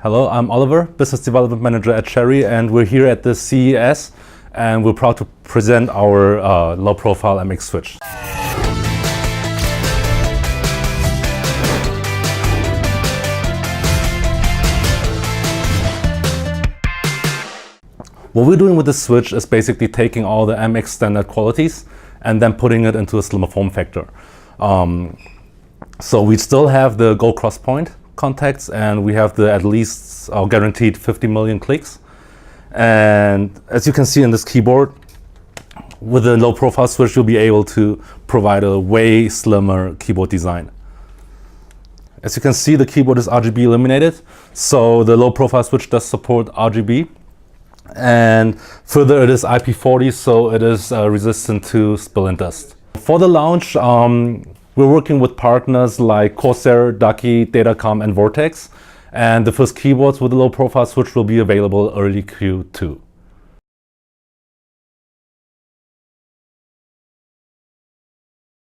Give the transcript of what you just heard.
Hello, I'm Oliver, Business Development Manager at Cherry, and we're here at the CES, and we're proud to present our low-profile MX switch. What we're doing with this switch is basically taking all the MX standard qualities and then putting it into a slimmer form factor. So we still have the Go Cross Point contacts, and we have the at least guaranteed 50 million clicks. And as you can see in this keyboard, with a low profile switch, you'll be able to provide a way slimmer keyboard design. As you can see, the keyboard is RGB illuminated, so the low profile switch does support RGB. And further, it is IP40, so it is resistant to spill and dust. For the launch, we're working with partners like Corsair, Ducky, Datacom, and Vortex. And the first keyboards with the low profile switch will be available early Q2.